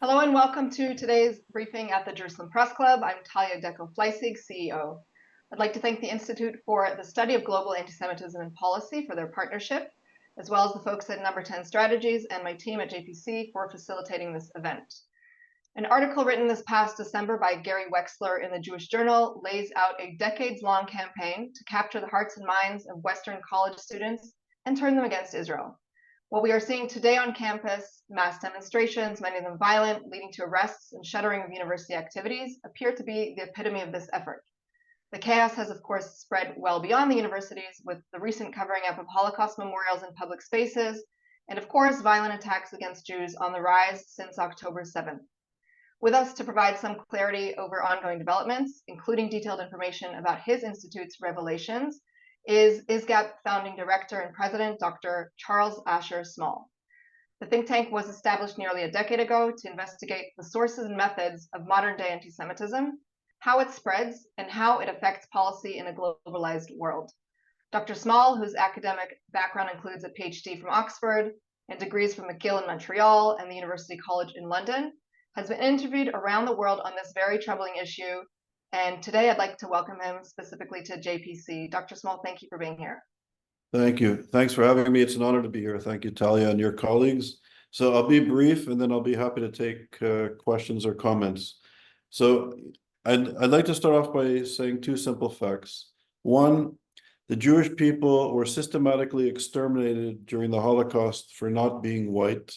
Hello and welcome to today's briefing at the Jerusalem Press Club. I'm Talia Deco-Fleissig, CEO. I'd like to thank the Institute for the Study of Global Anti-Semitism and Policy for their partnership, as well as the folks at Number 10 Strategies and my team at JPC for facilitating this event. An article written this past December by Gary Wexler in the Jewish Journal lays out a decades-long campaign to capture the hearts and minds of Western college students and turn them against Israel. What we are seeing today on campus, mass demonstrations, many of them violent, leading to arrests and shuttering of university activities, appear to be the epitome of this effort. The chaos has, of course, spread well beyond the universities, with the recent covering up of Holocaust memorials in public spaces, and of course, violent attacks against Jews on the rise since October 7th. With us to provide some clarity over ongoing developments, including detailed information about his institute's revelations, is ISGAP founding director and president, Dr. Charles Asher Small. The think tank was established nearly a decade ago to investigate the sources and methods of modern-day anti-Semitism, how it spreads, and how it affects policy in a globalized world. Dr. Small, whose academic background includes a PhD from Oxford and degrees from McGill in Montreal and the University College in London, has been interviewed around the world on this very troubling issue. And today I'd like to welcome him specifically to JPC. Dr. Small, thank you for being here. Thank you. Thanks for having me. It's an honor to be here. Thank you, Talia, and your colleagues. So I'll be brief, and then I'll be happy to take questions or comments. So I'd like to start off by saying two simple facts. One, the Jewish people were systematically exterminated during the Holocaust for not being white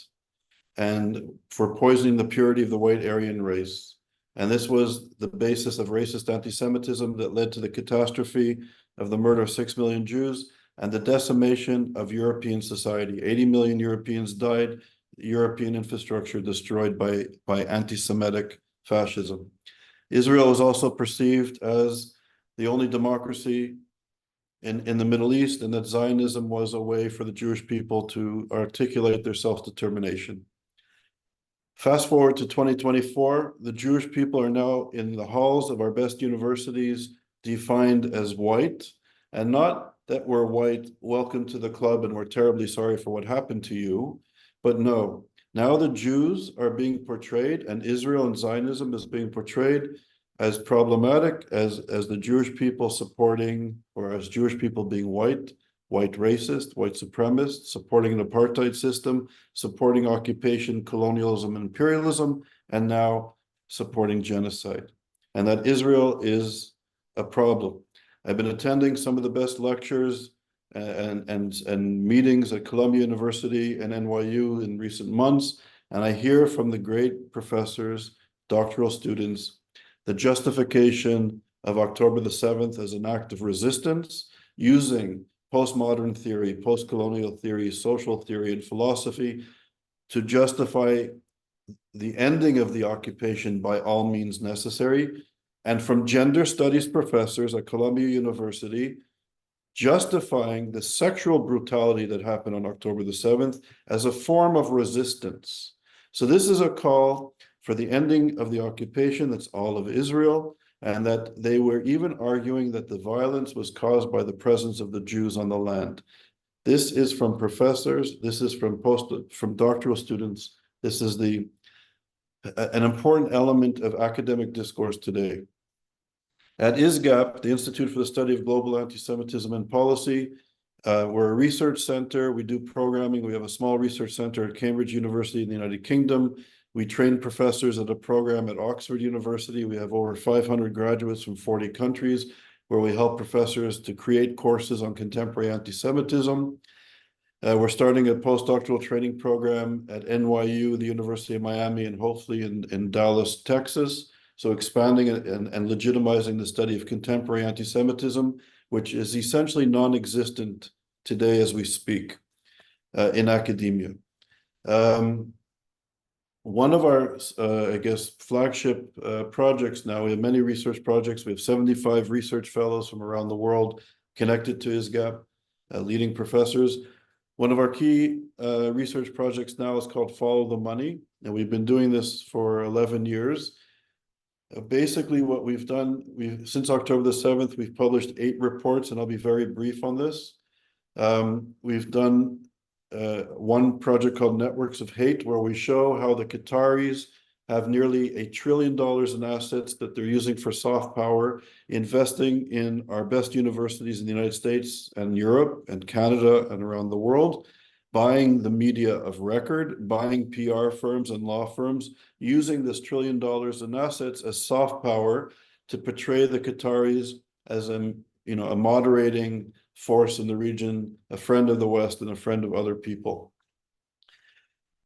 and for poisoning the purity of the white Aryan race. And this was the basis of racist anti-Semitism that led to the catastrophe of the murder of 6 million Jews and the decimation of European society. 80 million Europeans died, European infrastructure destroyed by anti-Semitic fascism. Israel was also perceived as the only democracy in the Middle East, and that Zionism was a way for the Jewish people to articulate their self-determination. Fast forward to 2024, the Jewish people are now in the halls of our best universities defined as white, and not that we're white, welcome to the club, and we're terribly sorry for what happened to you, but no, now the Jews are being portrayed, and Israel and Zionism is being portrayed as problematic, as the Jewish people supporting, or as Jewish people being white racist, white supremacist, supporting an apartheid system, supporting occupation, colonialism, and imperialism, and now supporting genocide. And that Israel is a problem. I've been attending some of the best lectures and meetings at Columbia University and NYU in recent months, and I hear from the great professors, doctoral students, the justification of October the 7th as an act of resistance, using postmodern theory, post-colonial theory, social theory, and philosophy to justify the ending of the occupation by all means necessary, and from gender studies professors at Columbia University, justifying the sexual brutality that happened on October the 7th as a form of resistance. So this is a call for the ending of the occupation, that's all of Israel, and that they were even arguing that the violence was caused by the presence of the Jews on the land. This is from professors, this is from doctoral students, this is an important element of academic discourse today. At ISGAP, the Institute for the Study of Global Anti-Semitism and Policy, we're a research center, we do programming, we have a small research center at Cambridge University in the United Kingdom. We train professors at a program at Oxford University. We have over 500 graduates from 40 countries where we help professors to create courses on contemporary anti-Semitism. We're starting a postdoctoral training program at NYU, the University of Miami, and hopefully in Dallas, Texas. So expanding and legitimizing the study of contemporary anti-Semitism, which is essentially non-existent today as we speak in academia. One of our, I guess, flagship projects now, we have many research projects. We have 75 research fellows from around the world connected to ISGAP, leading professors. One of our key research projects now is called Follow the Money, and we've been doing this for 11 years. Basically, what we've done, since October the 7th, we've published 8 reports, and I'll be very brief on this. We've done one project called Networks of Hate, where we show how the Qataris have nearly $1 trillion in assets that they're using for soft power, investing in our best universities in the United States and Europe and Canada and around the world, buying the media of record, buying PR firms and law firms, using this $1 trillion in assets as soft power to portray the Qataris as a moderating force in the region, a friend of the West and a friend of other people.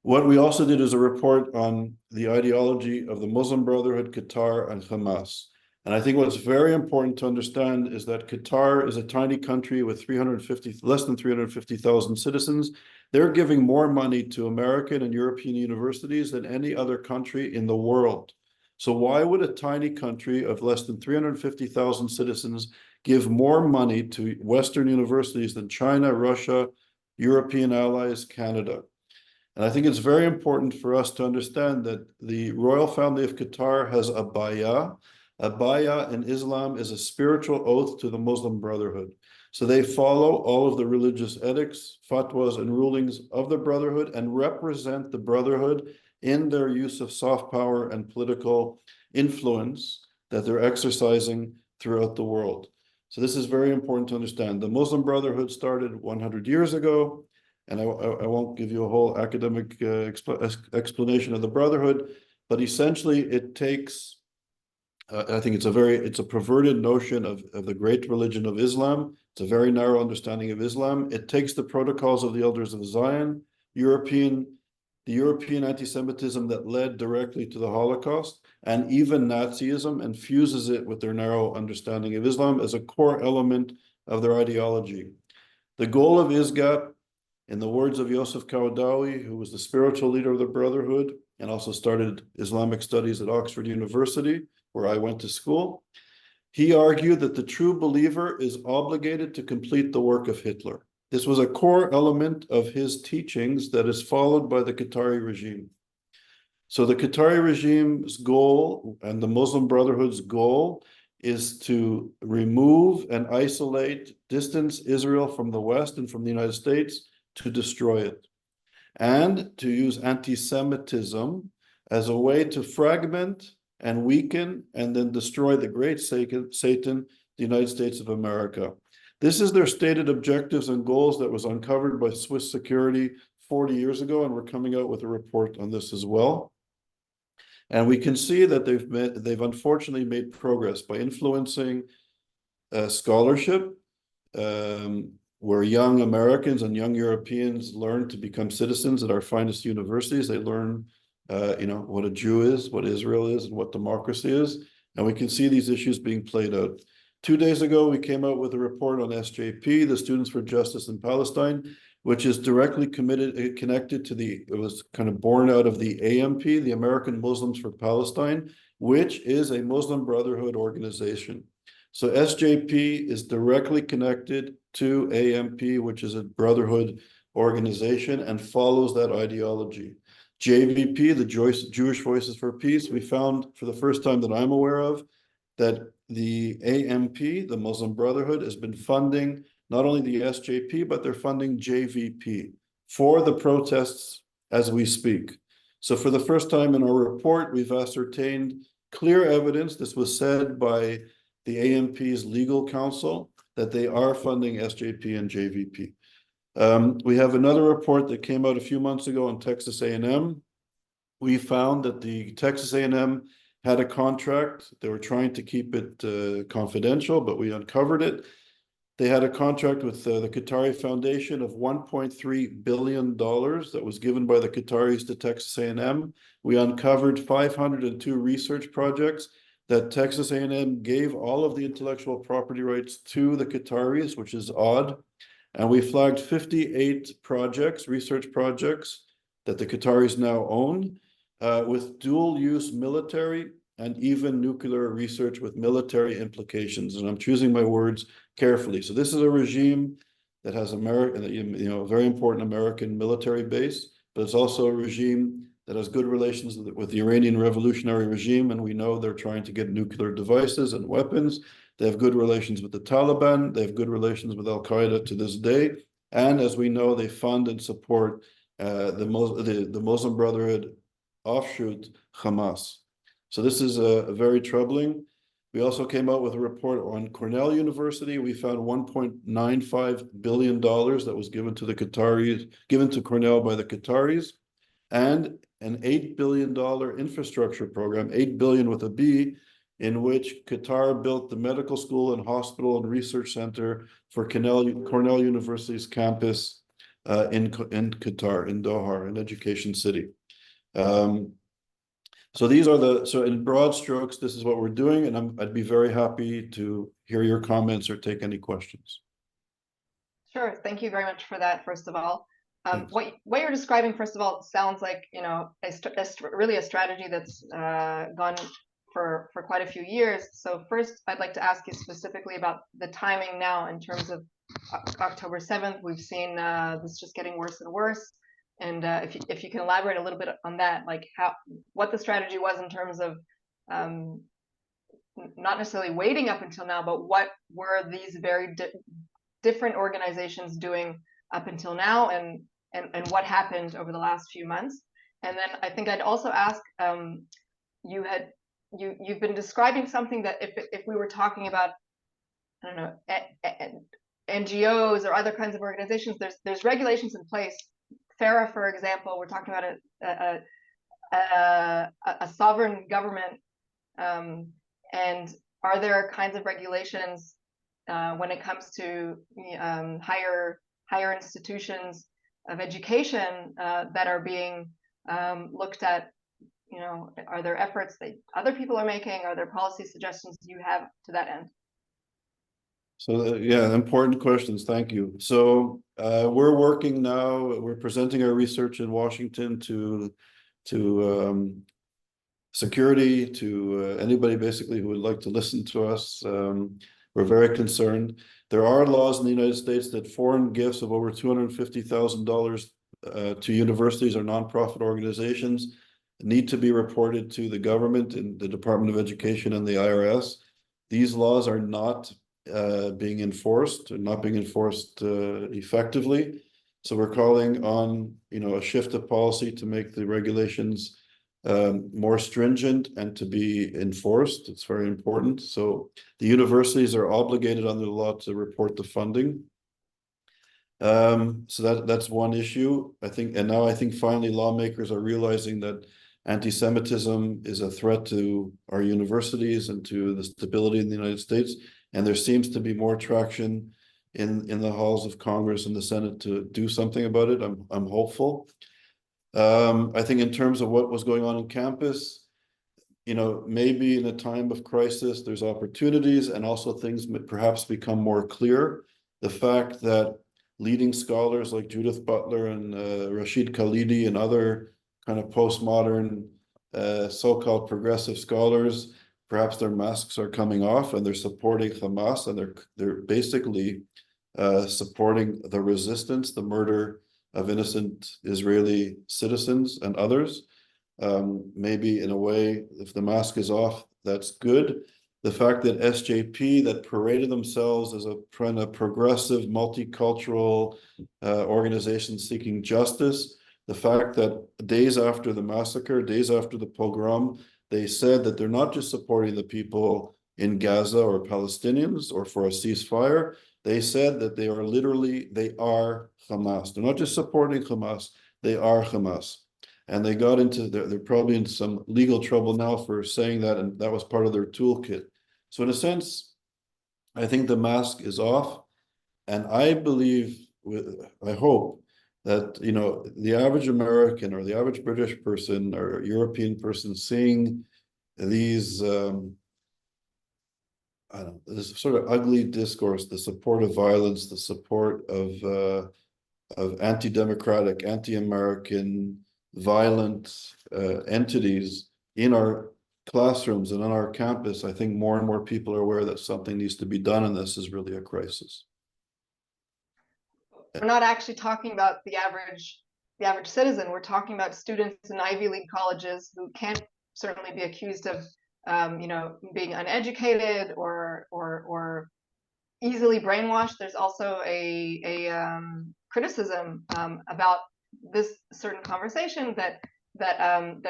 What we also did is a report on the ideology of the Muslim Brotherhood, Qatar, and Hamas. And I think what's very important to understand is that Qatar is a tiny country with less than 350,000 citizens. They're giving more money to American and European universities than any other country in the world. So why would a tiny country of less than 350,000 citizens give more money to Western universities than China, Russia, European allies, Canada? And I think it's very important for us to understand that the royal family of Qatar has a bay'ah. A bay'ah in Islam is a spiritual oath to the Muslim Brotherhood. So they follow all of the religious edicts, fatwas, and rulings of the Brotherhood and represent the Brotherhood in their use of soft power and political influence that they're exercising throughout the world. So this is very important to understand. The Muslim Brotherhood started 100 years ago. And I won't give you a whole academic explanation of the Brotherhood, but essentially it takes, I think it's a perverted notion of the great religion of Islam. It's a very narrow understanding of Islam. It takes the protocols of the Elders of Zion, the European anti-Semitism that led directly to the Holocaust, and even Nazism, and fuses it with their narrow understanding of Islam as a core element of their ideology. The goal of ISGAP, in the words of Yosef Qaradawi, who was the spiritual leader of the Brotherhood and also started Islamic studies at Oxford University, where I went to school, he argued that the true believer is obligated to complete the work of Hitler. This was a core element of his teachings that is followed by the Qatari regime. So the Qatari regime's goal and the Muslim Brotherhood's goal is to remove and isolate, distance Israel from the West and from the United States, to destroy it, and to use anti-Semitism as a way to fragment and weaken and then destroy the great Satan, the United States of America. This is their stated objectives and goals that was uncovered by Swiss Security 40 years ago, and we're coming out with a report on this as well. And we can see that they've unfortunately made progress by influencing scholarship, where young Americans and young Europeans learn to become citizens at our finest universities. They learn, what a Jew is, what Israel is, and what democracy is. And we can see these issues being played out. 2 days ago, we came out with a report on SJP, the Students for Justice in Palestine, which is directly connected to it was kind of born out of the AMP, the American Muslims for Palestine, which is a Muslim Brotherhood organization. So SJP is directly connected to AMP, which is a Brotherhood organization, and follows that ideology. JVP, the Jewish Voices for Peace, we found for the first time that I'm aware of that the AMP, the Muslim Brotherhood, has been funding not only the SJP, but they're funding JVP for the protests as we speak. So for the first time in our report, we've ascertained clear evidence, this was said by the AMP's legal counsel, that they are funding SJP and JVP. We have another report that came out a few months ago on Texas A&M. We found that the Texas A&M had a contract. They were trying to keep it confidential, but we uncovered it. They had a contract with the Qatari Foundation of $1.3 billion that was given by the Qataris to Texas A&M. We uncovered 502 research projects that Texas A&M gave all of the intellectual property rights to the Qataris, which is odd. And we flagged 58 projects, research projects, that the Qataris now own, with dual-use military and even nuclear research with military implications. And I'm choosing my words carefully. So this is a regime that has a very important American military base, but it's also a regime that has good relations with the Iranian revolutionary regime, and we know they're trying to get nuclear devices and weapons. They have good relations with the Taliban. They have good relations with Al-Qaeda to this day. And as we know, they fund and support the Muslim Brotherhood offshoot Hamas. So this is a very troubling. We also came out with a report on Cornell University. We found $1.95 billion that was given to the Qataris, given to Cornell by the Qataris, and an $8 billion infrastructure program, 8 billion with a B, in which Qatar built the medical school and hospital and research center for Cornell University's campus in Qatar, in Doha, an education city. So these are so in broad strokes, this is what we're doing, and I'd be very happy to hear your comments or take any questions. Sure. Thank you very much for that, first of all. What you're describing, first of all, sounds like, you know, really a strategy that's gone for quite a few years. So first, I'd like to ask you specifically about the timing now in terms of October 7th. We've seen this just getting worse and worse. And if you can elaborate a little bit on that, like what the strategy was in terms of not necessarily waiting up until now, but what were these very different organizations doing up until now, and what happened over the last few months. And then I think I'd also ask, you've been describing something that if we were talking about, I don't know, NGOs or other kinds of organizations, there's regulations in place. FARA, for example, we're talking about a sovereign government, and are there kinds of regulations when it comes to higher institutions of education that are being looked at? You know, are there efforts that other people are making? Are there policy suggestions you have to that end? So yeah, important questions. Thank you. So we're working now. We're presenting our research in Washington to security, to anybody basically who would like to listen to us. We're very concerned. There are laws in the United States that foreign gifts of over $250,000 to universities or nonprofit organizations need to be reported to the government and the Department of Education and the IRS. These laws are not being enforced, effectively. So we're calling on, you know, a shift of policy to make the regulations more stringent and to be enforced. It's very important. So the universities are obligated under the law to report the funding. So that's one issue, I think. And now I think finally lawmakers are realizing that anti-Semitism is a threat to our universities and to the stability in the United States. And there seems to be more traction in the halls of Congress and the Senate to do something about it. I'm hopeful. I think in terms of what was going on campus, you know, maybe in a time of crisis, there's opportunities, and also things perhaps become more clear. The fact that leading scholars like Judith Butler and Rashid Khalidi and other kind of postmodern so-called progressive scholars, perhaps their masks are coming off and they're supporting Hamas, and they're basically supporting the resistance, the murder of innocent Israeli citizens and others. Maybe in a way, if the mask is off, that's good. The fact that SJP, that paraded themselves as a kind of progressive, multicultural organization seeking justice, the fact that days after the massacre, days after the pogrom, they said that they're not just supporting the people in Gaza or Palestinians or for a ceasefire. They said that they are Hamas. They're not just supporting Hamas, they are Hamas. And they got into, they're probably in some legal trouble now for saying that, and that was part of their toolkit. So in a sense, I think the mask is off. And I believe, I hope that, you know, the average American or the average British person or European person seeing these, I don't know, this sort of ugly discourse, the support of violence, the support of anti-democratic, anti-American, violent entities in our classrooms and on our campus. I think more and more people are aware that something needs to be done, and this is really a crisis. We're not actually talking about the average citizen. We're talking about students in Ivy League colleges who can't certainly be accused of you know, being uneducated or easily brainwashed. There's also a criticism about this certain conversation that that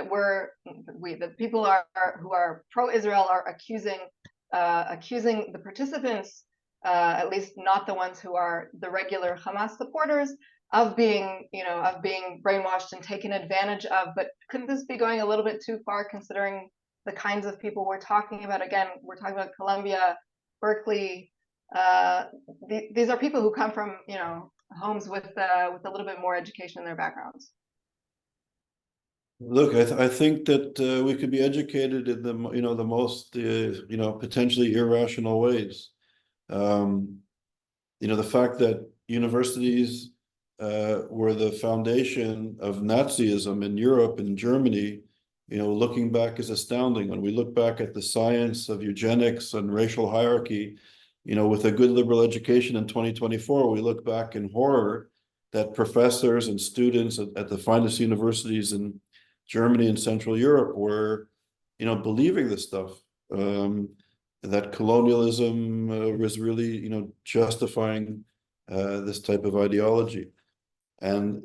people who are pro-Israel are accusing the participants, at least not the ones who are the regular Hamas supporters, of being brainwashed and taken advantage of. But couldn't this be going a little bit too far, considering the kinds of people we're talking about? Again, we're talking about Columbia, Berkeley. These are people who come from homes with a little bit more education in their backgrounds. Look, I think that we could be educated in the the most potentially irrational ways. The fact that universities were the foundation of Nazism in Europe and Germany, looking back is astounding. When we look back at the science of eugenics and racial hierarchy, with a good liberal education in 2024, we look back in horror that professors and students at the finest universities in Germany and Central Europe were, believing this stuff. That colonialism was really, justifying this type of ideology. And,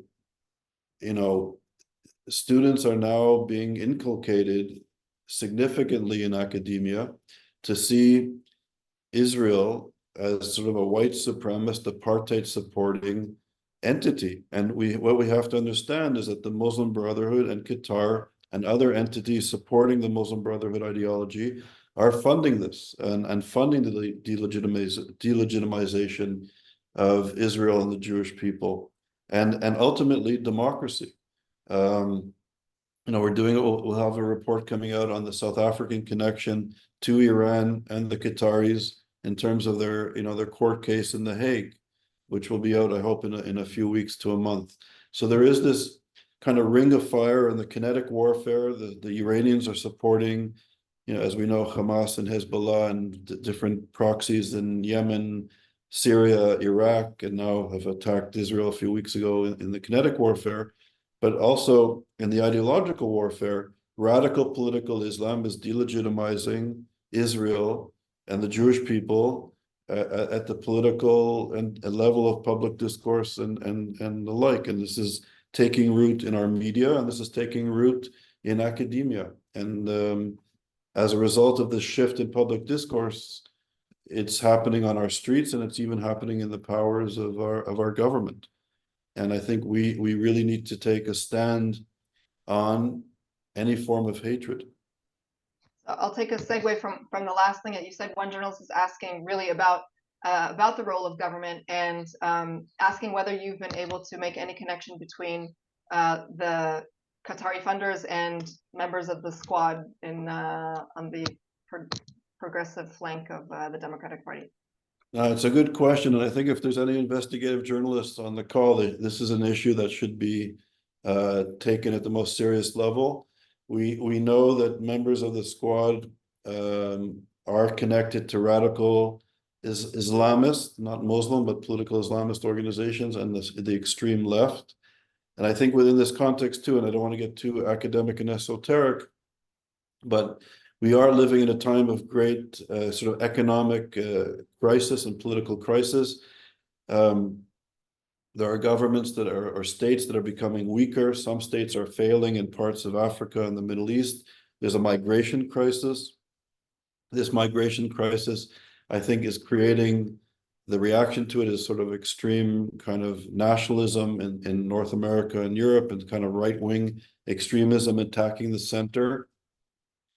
students are now being inculcated significantly in academia to see Israel as sort of a white supremacist, apartheid supporting entity. And what we have to understand is that the Muslim Brotherhood and Qatar and other entities supporting the Muslim Brotherhood ideology are funding this and funding the delegitimization of Israel and the Jewish people and ultimately democracy. We'll have a report coming out on the South African connection to Iran and the Qataris in terms of their court case in The Hague, which will be out, I hope, in a few weeks to a month. So there is this kind of ring of fire and the kinetic warfare. The Iranians are supporting, as we know, Hamas and Hezbollah and different proxies in Yemen, Syria, Iraq, and now have attacked Israel a few weeks ago in the kinetic warfare. But also in the ideological warfare, radical political Islam is delegitimizing Israel and the Jewish people at the political and level of public discourse and the like. And this is taking root in our media, and this is taking root in academia. And as a result of this shift in public discourse, it's happening on our streets, and it's even happening in the powers of our government. And I think we really need to take a stand on any form of hatred. I'll take a segue from the last thing that you said. One journalist is asking really about the role of government and asking whether you've been able to make any connection between the Qatari funders and members of the squad on the progressive flank of the Democratic Party. It's a good question, and I think if there's any investigative journalists on the call, this is an issue that should be taken at the most serious level. We know that members of the squad are connected to radical Islamist, not Muslim, but political Islamist organizations and the extreme left. And I think within this context too, and I don't want to get too academic and esoteric, but we are living in a time of great sort of economic crisis and political crisis. There are governments that or states that are becoming weaker. Some states are failing in parts of Africa and the Middle East. There's a migration crisis. This migration crisis, I think, is creating the reaction to it is sort of extreme kind of nationalism in North America and Europe, and kind of right-wing extremism attacking the center.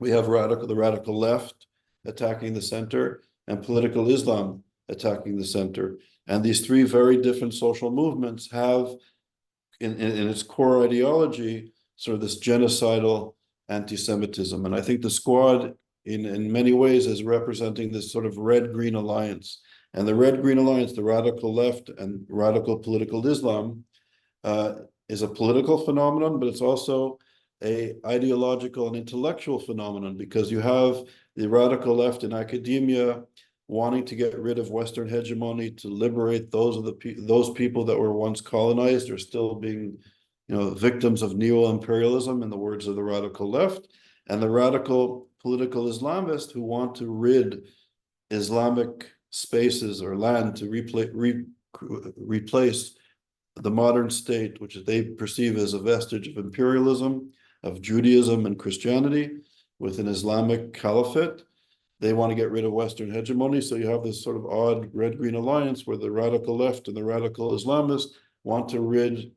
We have the radical left attacking the center and political Islam attacking the center. And these three very different social movements have in its core ideology sort of this genocidal anti-Semitism. And I think the squad in many ways is representing this sort of red-green alliance. And the red-green alliance, the radical left and radical political Islam, is a political phenomenon, but it's also a ideological and intellectual phenomenon, because you have the radical left in academia wanting to get rid of Western hegemony, to liberate those people that were once colonized or still being, victims of neo-imperialism, in the words of the radical left, and the radical political Islamists who want to rid Islamic spaces or land to replace the modern state, which they perceive as a vestige of imperialism, of Judaism and Christianity with an Islamic caliphate. They want to get rid of Western hegemony. So you have this sort of odd red-green alliance where the radical left and the radical Islamists want to rid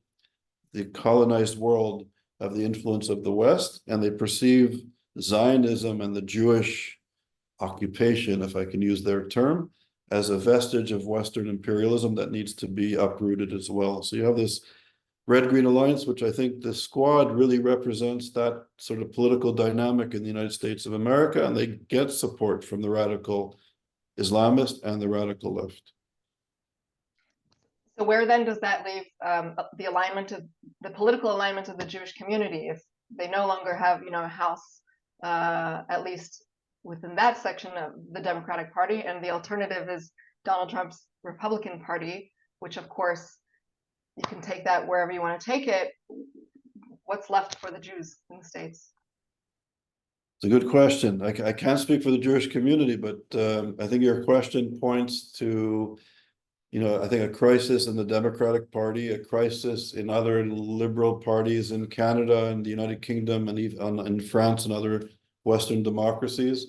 the colonized world of the influence of the West, and they perceive Zionism and the Jewish occupation, if I can use their term, as a vestige of Western imperialism that needs to be uprooted as well. So you have this red-green alliance, which I think the squad really represents that sort of political dynamic in the United States of America, and they get support from the radical Islamist and the radical left. So where then does that leave the alignment of the political alignment of the Jewish community if they no longer have, a house, at least within that section of the Democratic Party, and the alternative is Donald Trump's Republican Party, which of course you can take that wherever you want to take it. What's left for the Jews in the States? It's a good question. I can't speak for the Jewish community, but I think your question points to, I think a crisis in the Democratic Party, a crisis in other liberal parties in Canada and the United Kingdom and even in France and other Western democracies,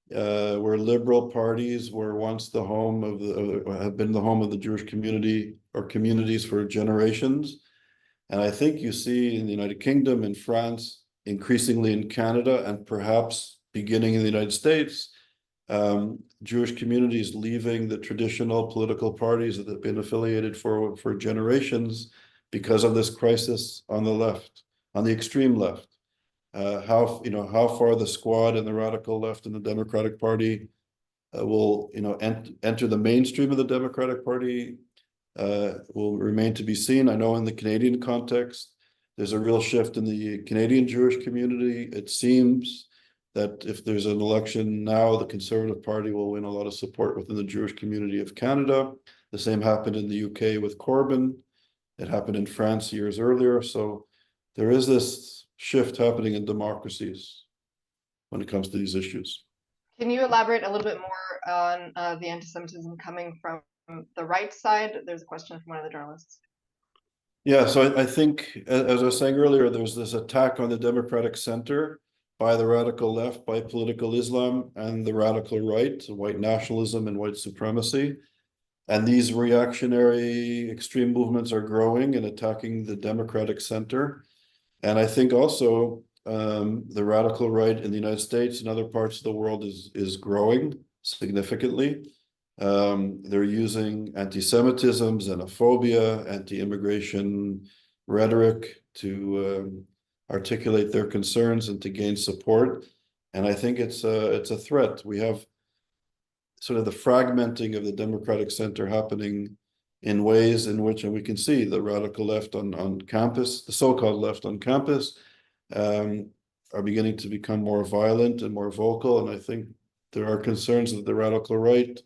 where liberal parties were once the home of have been the home of the Jewish community or communities for generations. And I think you see in the United Kingdom, in France, increasingly in Canada, and perhaps beginning in the United States, Jewish communities leaving the traditional political parties that have been affiliated for generations because of this crisis on the left, on the extreme left. How far the squad and the radical left and the Democratic Party will enter the mainstream of the Democratic Party will remain to be seen. I know in the Canadian context, there's a real shift in the Canadian Jewish community. It seems that if there's an election now, the Conservative Party will win a lot of support within the Jewish community of Canada. The same happened in the UK with Corbyn. It happened in France years earlier. So there is this shift happening in democracies when it comes to these issues. Can you elaborate a little bit more on the anti-Semitism coming from the right side? There's a question from one of the journalists. Yeah, so I think, as I was saying earlier, there's this attack on the democratic center by the radical left, by political Islam, and the radical right, white nationalism and white supremacy. And these reactionary extreme movements are growing and attacking the democratic center. And I think also the radical right in the United States and other parts of the world is growing significantly. They're using anti-Semitism, xenophobia, anti-immigration rhetoric to articulate their concerns and to gain support. And I think it's a threat. We have sort of the fragmenting of the democratic center happening in ways in which, and we can see the radical left on campus, the so-called left on campus, are beginning to become more violent and more vocal. And I think there are concerns that the radical right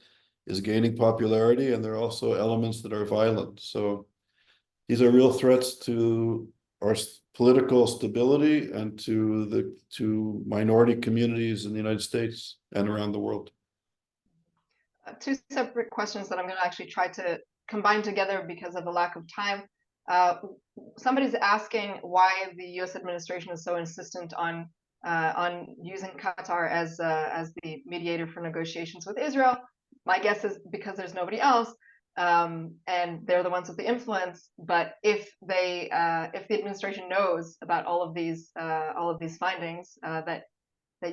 is gaining popularity, and there are also elements that are violent. So these are real threats to our political stability and to minority communities in the United States and around the world. Two separate questions that I'm going to actually try to combine together because of a lack of time. Somebody's asking why the U.S. administration is so insistent on using Qatar as the mediator for negotiations with Israel. My guess is because there's nobody else, and they're the ones with the influence. But if the administration knows about all of these findings that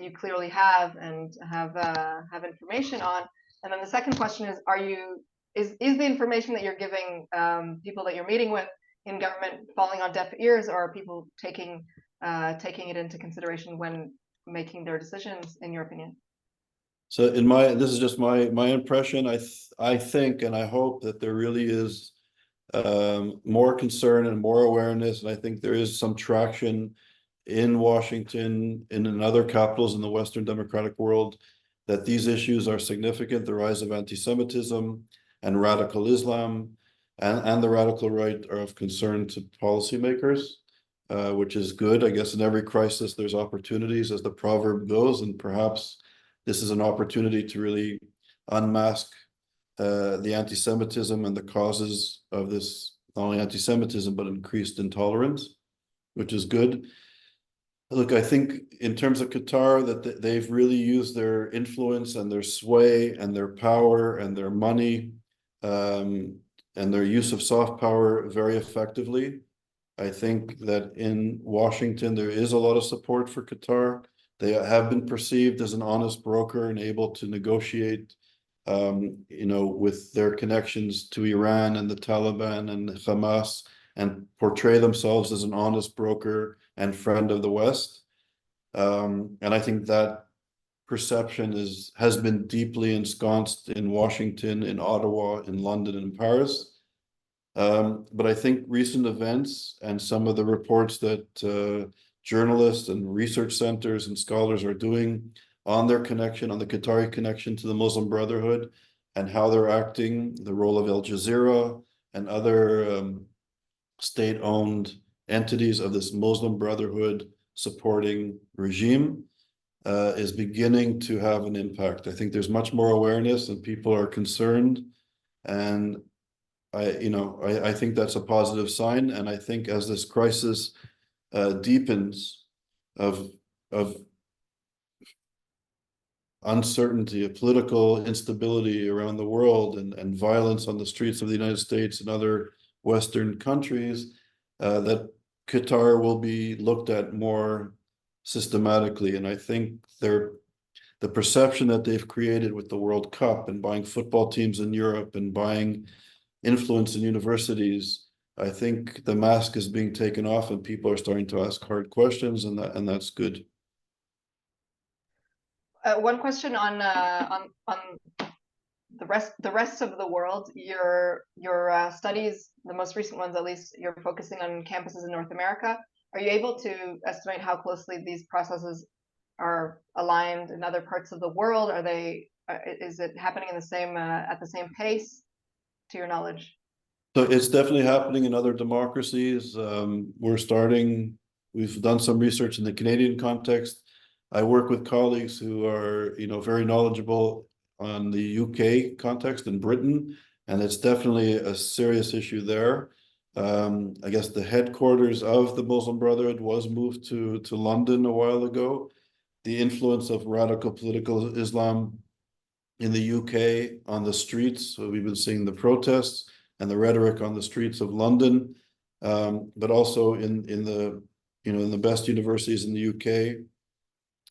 you clearly have and have information on, and then the second question is, is the information that you're giving people that you're meeting with in government falling on deaf ears, or are people taking it into consideration when making their decisions, in your opinion? So this is just my impression. I think and I hope that there really is more concern and more awareness, and I think there is some traction in Washington and in other capitals in the Western democratic world that these issues are significant. The rise of anti-Semitism and radical Islam and the radical right are of concern to policymakers, which is good. I guess in every crisis there's opportunities, as the proverb goes, and perhaps this is an opportunity to really unmask the anti-Semitism and the causes of this, not only anti-Semitism, but increased intolerance, which is good. Look, I think in terms of Qatar, that they've really used their influence and their sway and their power and their money, and their use of soft power very effectively. I think that in Washington, there is a lot of support for Qatar. They have been perceived as an honest broker and able to negotiate, with their connections to Iran and the Taliban and Hamas, and portray themselves as an honest broker and friend of the West. And I think that perception has been deeply ensconced in Washington, in Ottawa, in London, and Paris. But I think recent events and some of the reports that journalists and research centers and scholars are doing on their connection, on the Qatari connection to the Muslim Brotherhood, and how they're acting, the role of Al Jazeera and other state-owned entities of this Muslim Brotherhood supporting regime, is beginning to have an impact. I think there's much more awareness and people are concerned, and I think that's a positive sign. And I think as this crisis deepens of uncertainty, of political instability around the world, and violence on the streets of the United States and other Western countries, that Qatar will be looked at more systematically. And I think the perception that they've created with the World Cup and buying football teams in Europe and buying influence in universities, I think the mask is being taken off and people are starting to ask hard questions, and that's good. One question on the rest of the world. Your studies, the most recent ones at least, you're focusing on campuses in North America. Are you able to estimate how closely these processes are aligned in other parts of the world? Is it happening in the same at the same pace, to your knowledge? So it's definitely happening in other democracies. We've done some research in the Canadian context. I work with colleagues who are, very knowledgeable on the UK context in Britain, and it's definitely a serious issue there. I guess the headquarters of the Muslim Brotherhood was moved to London a while ago. The influence of radical political Islam in the UK on the streets, so we've been seeing the protests and the rhetoric on the streets of London, but also in the best universities in the UK,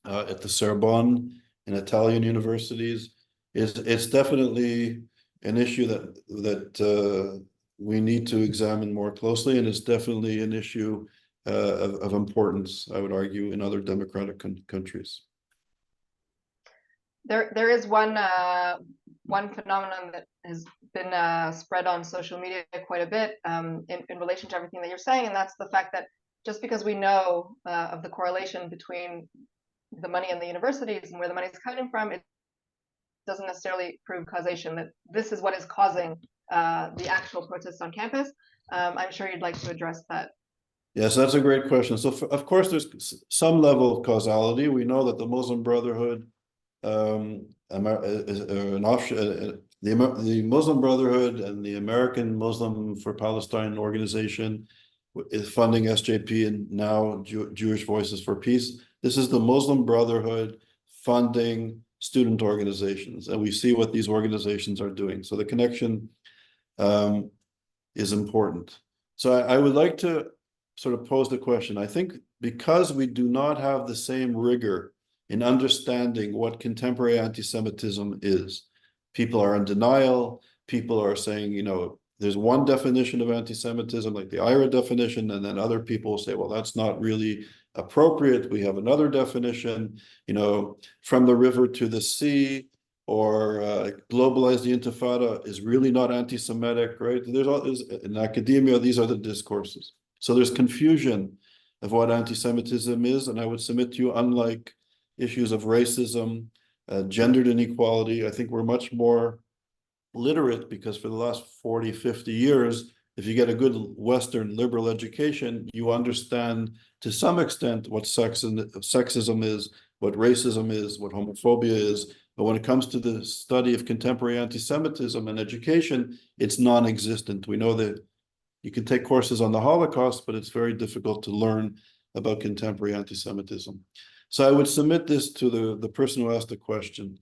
at the Sorbonne and Italian universities. It's definitely an issue that we need to examine more closely, and it's definitely an issue of importance, I would argue, in other democratic countries. There is one phenomenon that has been spread on social media quite a bit, in relation to everything that you're saying, and that's the fact that just because we know of the correlation between the money in the universities and where the money is coming from, it doesn't necessarily prove causation, that this is what is causing the actual protests on campus. I'm sure you'd like to address that. Yes, that's a great question. So of course, there's some level of causality. We know that the Muslim Brotherhood, an option, the Muslim Brotherhood and the American Muslim for Palestine organization is funding SJP and now Jewish Voices for Peace. This is the Muslim Brotherhood funding student organizations, and we see what these organizations are doing. So the connection is important. So I would like to sort of pose the question. I think because we do not have the same rigor in understanding what contemporary anti-Semitism is, people are in denial. People are saying, there's one definition of anti-Semitism, like the IRA definition, and then other people say, well, that's not really appropriate. We have another definition, from the river to the sea, or globalize the Intifada is really not anti-Semitic, right? In academia, these are the discourses. So there's confusion of what anti-Semitism is, and I would submit to you, unlike issues of racism, gendered inequality, I think we're much more literate, because for the last 40, 50 years, if you get a good Western liberal education, you understand to some extent what sexism is, what racism is, what homophobia is. But when it comes to the study of contemporary anti-Semitism and education, it's non-existent. We know that you can take courses on the Holocaust, but it's very difficult to learn about contemporary anti-Semitism. So I would submit this to the person who asked the question.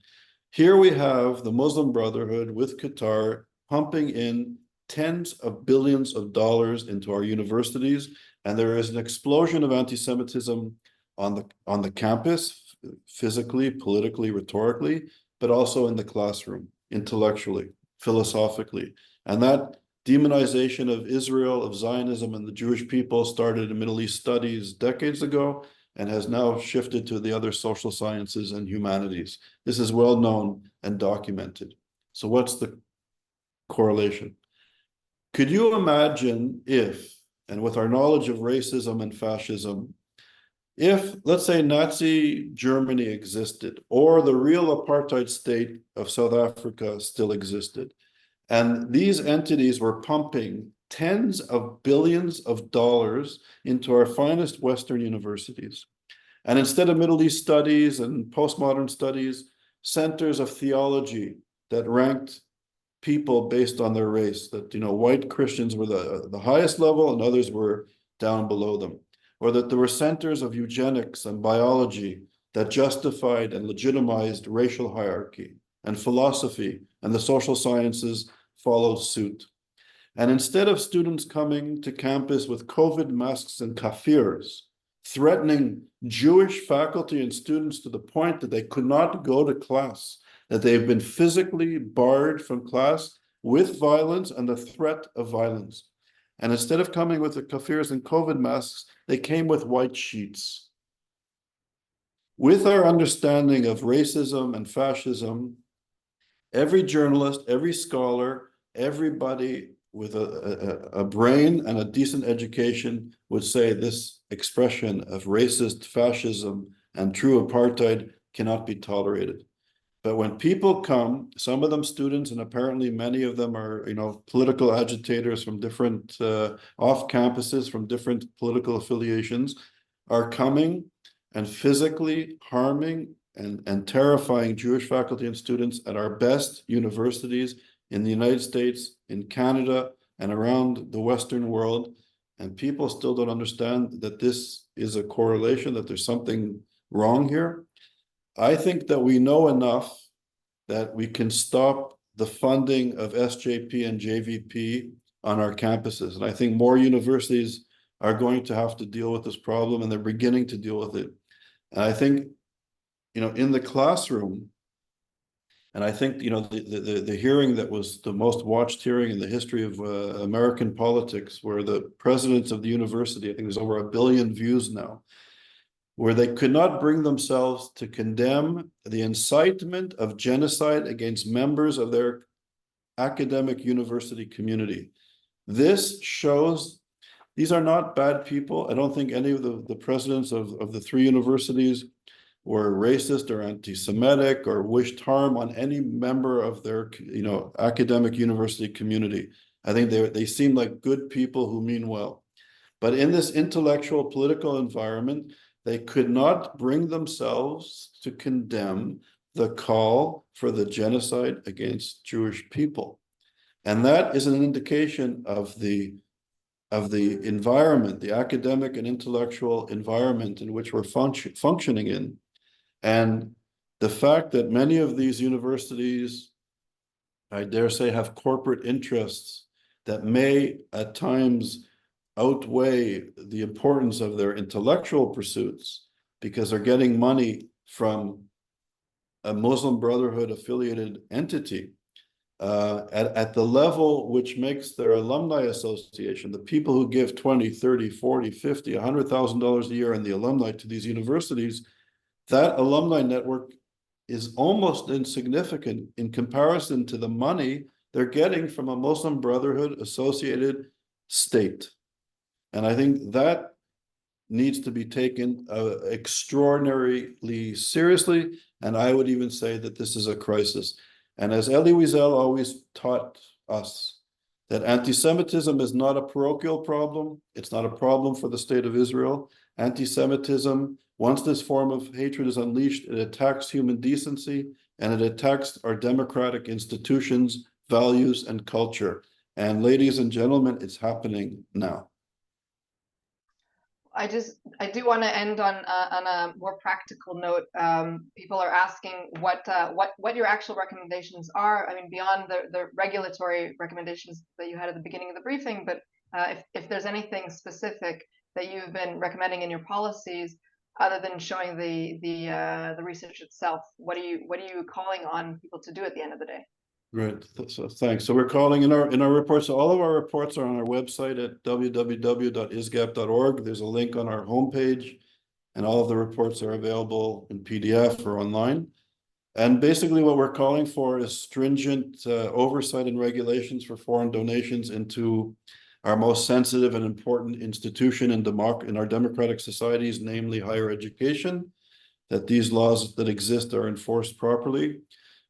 Here we have the Muslim Brotherhood with Qatar pumping in tens of billions of dollars into our universities, and there is an explosion of anti-Semitism on the campus, physically, politically, rhetorically, but also in the classroom, intellectually, philosophically. And that demonization of Israel, of Zionism, and the Jewish people started in Middle East studies decades ago and has now shifted to the other social sciences and humanities. This is well known and documented. So what's the correlation? Could you imagine if, and with our knowledge of racism and fascism, if, let's say, Nazi Germany existed, or the real apartheid state of South Africa still existed, and these entities were pumping tens of billions of dollars into our finest Western universities. And instead of Middle East studies and postmodern studies, centers of theology that ranked people based on their race, that, white Christians were the highest level and others were down below them. Or that there were centers of eugenics and biology that justified and legitimized racial hierarchy, and philosophy and the social sciences followed suit. And instead of students coming to campus with COVID masks and kafirs, threatening Jewish faculty and students to the point that they could not go to class, that they've been physically barred from class with violence and the threat of violence. And instead of coming with the kafirs and COVID masks, they came with white sheets. With our understanding of racism and fascism, every journalist, every scholar, everybody with a brain and a decent education would say this expression of racist fascism and true apartheid cannot be tolerated. But when people come, some of them students, and apparently many of them are, political agitators from different off campuses, from different political affiliations, are coming and physically harming and terrifying Jewish faculty and students at our best universities in the United States, in Canada, and around the Western world. And people still don't understand that this is a correlation, that there's something wrong here. I think that we know enough that we can stop the funding of SJP and JVP on our campuses. And I think more universities are going to have to deal with this problem, and they're beginning to deal with it. And I think, in the classroom, and I think, the hearing that was the most watched hearing in the history of American politics, where the presidents of the university, I think there's over 1 billion views now, where they could not bring themselves to condemn the incitement of genocide against members of their academic university community. This shows these are not bad people. I don't think any of the presidents of the 3 universities were racist or anti-Semitic or wished harm on any member of their, academic university community. I think they seem like good people who mean well. But in this intellectual political environment, they could not bring themselves to condemn the call for the genocide against Jewish people. And that is an indication of the environment, the academic and intellectual environment in which we're functioning in. And the fact that many of these universities, I dare say, have corporate interests that may at times outweigh the importance of their intellectual pursuits, because they're getting money from a Muslim Brotherhood affiliated entity at the level which makes their alumni association, the people who give 20, 30, 40, 50, $100,000 a year in the alumni to these universities, that alumni network is almost insignificant in comparison to the money they're getting from a Muslim Brotherhood associated state. And I think that needs to be taken extraordinarily seriously. And I would even say that this is a crisis. And as Elie Wiesel always taught us, that anti-Semitism is not a parochial problem. It's not a problem for the state of Israel. Anti-Semitism, once this form of hatred is unleashed, it attacks human decency and it attacks our democratic institutions, values, and culture. And ladies and gentlemen, it's happening now. I do want to end on a more practical note. People are asking what your actual recommendations are. I mean, beyond the regulatory recommendations that you had at the beginning of the briefing, but if there's anything specific that you've been recommending in your policies, other than showing the research itself, what are you calling on people to do at the end of the day? Great. So thanks. So we're calling in our reports. So all of our reports are on our website at www.isgap.org. There's a link on our homepage, and all of the reports are available in PDF or online. And basically what we're calling for is stringent oversight and regulations for foreign donations into our most sensitive and important institution in our democratic societies, namely higher education, that these laws that exist are enforced properly.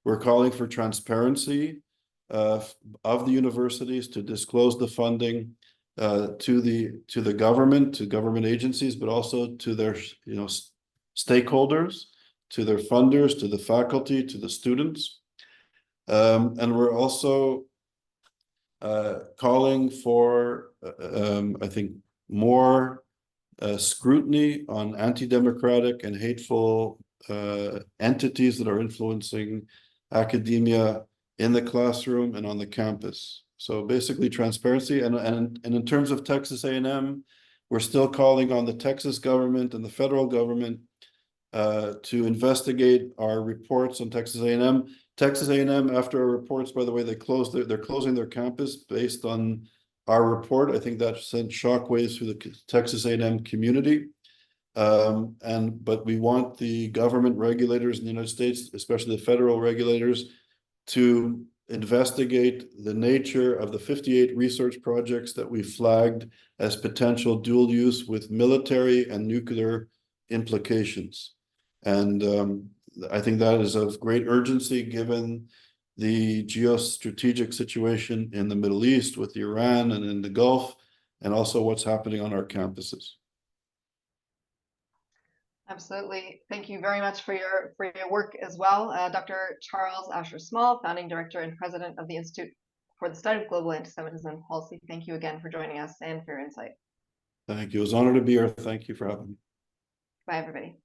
We're calling for transparency of the universities to disclose the funding to the government, to government agencies, but also to their stakeholders, to their funders, to the faculty, to the students. And we're also calling for, I think, more scrutiny on anti-democratic and hateful entities that are influencing academia in the classroom and on the campus. So basically transparency, and in terms of Texas A&M, we're still calling on the Texas government and the federal government to investigate our reports on Texas A&M. Texas A&M, after our reports, by the way, they're closing their campus based on our report. I think that sent shockwaves through the Texas A&M community. But we want the government regulators in the United States, especially the federal regulators, to investigate the nature of the 58 research projects that we flagged as potential dual use with military and nuclear implications. And I think that is of great urgency given the geostrategic situation in the Middle East with Iran and in the Gulf, and also what's happening on our campuses. Absolutely. Thank you very much for your work as well. Dr. Charles Asher Small, founding director and president of the Institute for the Study of Global Anti-Semitism and Policy. Thank you again for joining us and for your insight. Thank you. It was an honor to be here. Thank you for having me. Bye, everybody.